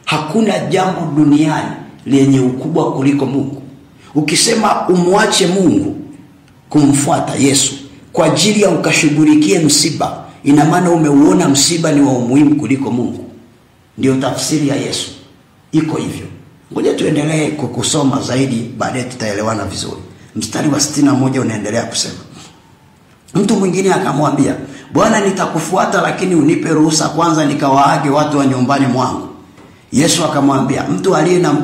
Hakuna jambo duniani lenye ukubwa kuliko Mungu. Ukisema umwache Mungu kumfuata Yesu kwa ajili ya ukashughulikie msiba, ina maana umeuona msiba ni wa umuhimu kuliko Mungu. Ndio tafsiri ya Yesu. Iko hivyo. Ngoja tuendelee kusoma zaidi, baadaye tutaelewana vizuri. Mstari wa 61 unaendelea kusema, mtu mwingine akamwambia, Bwana, nitakufuata lakini unipe ruhusa kwanza nikawaage watu wa nyumbani mwangu. Yesu akamwambia, mtu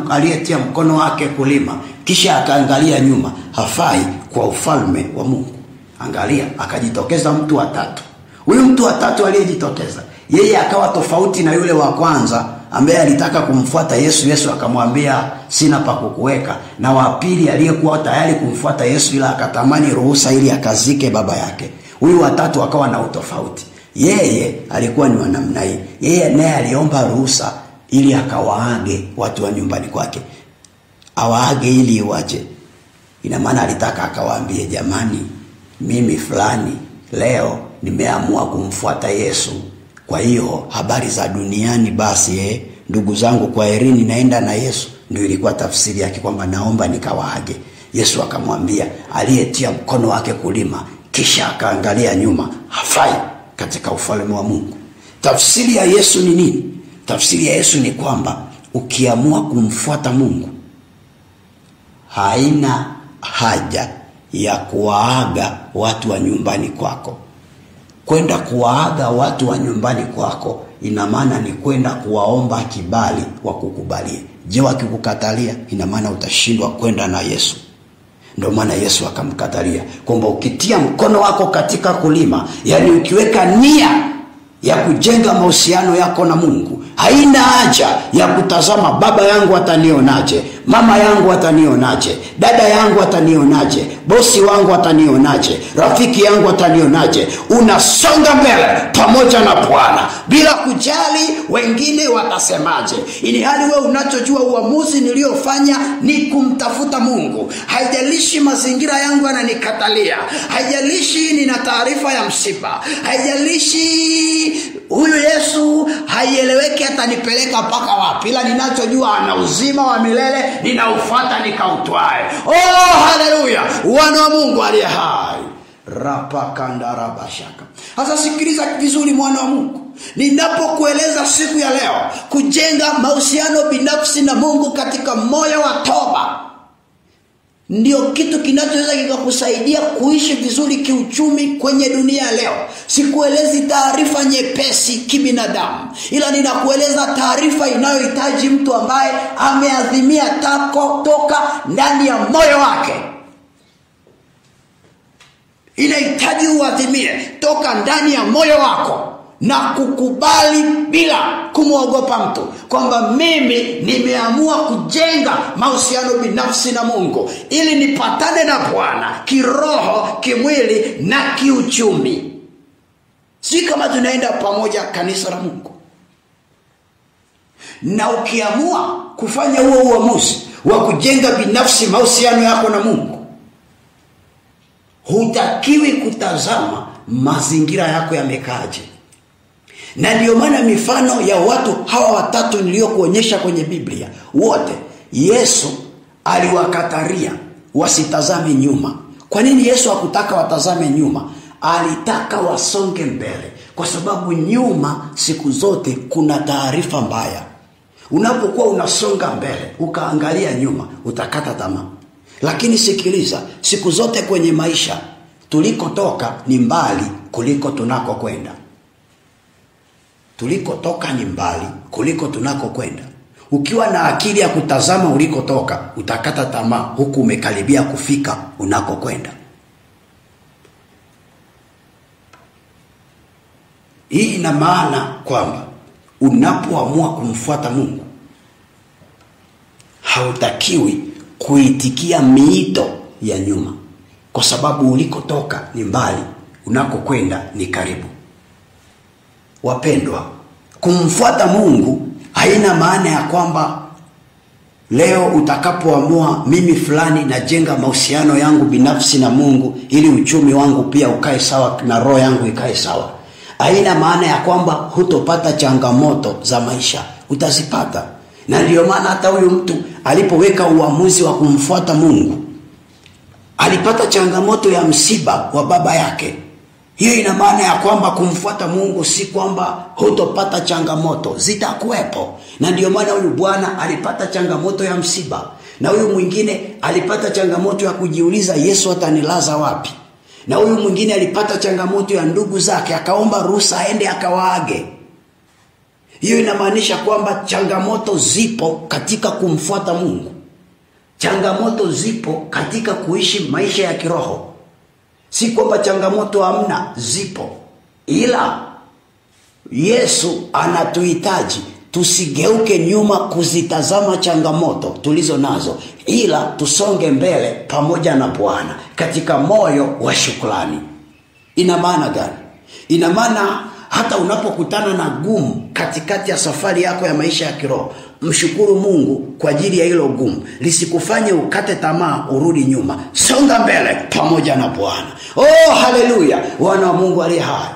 aliyetia mkono wake kulima kisha akaangalia nyuma hafai kwa ufalme wa Mungu. Angalia, akajitokeza mtu wa tatu. Huyu mtu wa tatu aliyejitokeza, yeye akawa tofauti na yule wa kwanza ambaye alitaka kumfuata Yesu. Yesu akamwambia, sina pa kukuweka. Na wa pili aliyekuwa tayari kumfuata Yesu ila akatamani ruhusa ili akazike baba yake. Huyu wa tatu akawa na utofauti. Yeye alikuwa ni wa namna hii. Yeye naye aliomba ruhusa ili akawaage watu wa nyumbani kwake. Awaage ili waje. Ina maana alitaka akawaambie, jamani, mimi fulani leo nimeamua kumfuata Yesu. Kwa hiyo habari za duniani basi ndugu zangu, kwa herini, naenda na Yesu. Ndio ilikuwa tafsiri yake, kwamba naomba nikawaage. Yesu akamwambia, aliyetia mkono wake kulima kisha akaangalia nyuma hafai katika ufalme wa Mungu. Tafsiri ya Yesu ni nini? Tafsiri ya Yesu ni kwamba ukiamua kumfuata Mungu, haina haja ya kuwaaga watu wa nyumbani kwako. Kwenda kuwaaga watu wa nyumbani kwako ina maana ni kwenda kuwaomba kibali wa kukubalia. Je, wakikukatalia, ina maana utashindwa kwenda na Yesu. Ndio maana Yesu akamkatalia kwamba ukitia mkono wako katika kulima, yani ukiweka nia ya kujenga mahusiano yako na Mungu, haina haja ya kutazama baba yangu atanionaje, mama yangu atanionaje, dada yangu atanionaje, bosi wangu atanionaje, rafiki yangu atanionaje. Unasonga mbele pamoja na Bwana bila kujali wengine watasemaje. Ili hali wewe unachojua uamuzi niliofanya ni kumtafuta Mungu. Haijalishi mazingira yangu yananikatalia, haijalishi nina taarifa ya msiba, haijalishi huyu Yesu haieleweki atanipeleka mpaka wapi, ila ninachojua ana uzima wa milele, ninaufuata nikautwae. Oh, haleluya, wana wa Mungu aliye hai. Rapakandarabashaka. Sasa sikiliza vizuri, mwana wa Mungu. Ninapokueleza siku ya leo kujenga mahusiano binafsi na Mungu katika moyo wa toba, ndio kitu kinachoweza kikakusaidia kuishi vizuri kiuchumi kwenye dunia leo. Sikuelezi taarifa nyepesi kibinadamu, ila ninakueleza taarifa inayohitaji mtu ambaye ameazimia toka ndani ya moyo wake. Inahitaji uazimie toka ndani ya moyo wako na kukubali bila kumwogopa mtu kwamba mimi nimeamua kujenga mahusiano binafsi na Mungu ili nipatane na Bwana kiroho, kimwili na kiuchumi. Si kama tunaenda pamoja kanisa la Mungu. Na ukiamua kufanya huo uamuzi wa kujenga binafsi mahusiano yako na Mungu, hutakiwi kutazama mazingira yako yamekaaje. Na ndio maana mifano ya watu hawa watatu niliyokuonyesha kwenye Biblia, wote Yesu aliwakataria wasitazame nyuma. Kwa nini Yesu hakutaka watazame nyuma? Alitaka wasonge mbele, kwa sababu nyuma siku zote kuna taarifa mbaya. Unapokuwa unasonga mbele ukaangalia nyuma, utakata tamaa. Lakini sikiliza, siku zote kwenye maisha tulikotoka ni mbali kuliko tunakokwenda. Tulikotoka ni mbali kuliko tunakokwenda. Ukiwa na akili ya kutazama ulikotoka, utakata tamaa huku umekaribia kufika unakokwenda. Hii ina maana kwamba unapoamua kumfuata Mungu, hautakiwi kuitikia miito ya nyuma, kwa sababu ulikotoka ni mbali, unakokwenda ni karibu. Wapendwa, kumfuata Mungu haina maana ya kwamba leo utakapoamua mimi fulani najenga mahusiano yangu binafsi na Mungu ili uchumi wangu pia ukae sawa na roho yangu ikae sawa. Haina maana ya kwamba hutopata changamoto za maisha. Utazipata. Na ndio maana hata huyu mtu alipoweka uamuzi wa kumfuata Mungu, alipata changamoto ya msiba wa baba yake. Hiyo ina maana ya kwamba kumfuata Mungu si kwamba hutopata changamoto, zitakuwepo. Na ndio maana huyu bwana alipata changamoto ya msiba, na huyu mwingine alipata changamoto ya kujiuliza Yesu atanilaza wapi. Na huyu mwingine alipata changamoto ya ndugu zake, akaomba ruhusa aende akawaage. Hiyo inamaanisha kwamba changamoto zipo katika kumfuata Mungu. Changamoto zipo katika kuishi maisha ya kiroho. Si kwamba changamoto hamna, zipo. Ila Yesu anatuhitaji tusigeuke nyuma kuzitazama changamoto tulizo nazo, ila tusonge mbele pamoja na Bwana katika moyo wa shukrani. Ina maana gani? Ina maana hata unapokutana na gumu katikati ya safari yako ya maisha ya kiroho, mshukuru Mungu kwa ajili ya hilo gumu. Lisikufanye ukate tamaa urudi nyuma. Songa mbele pamoja na Bwana. Oh, haleluya! Wana wa Mungu aliye hai.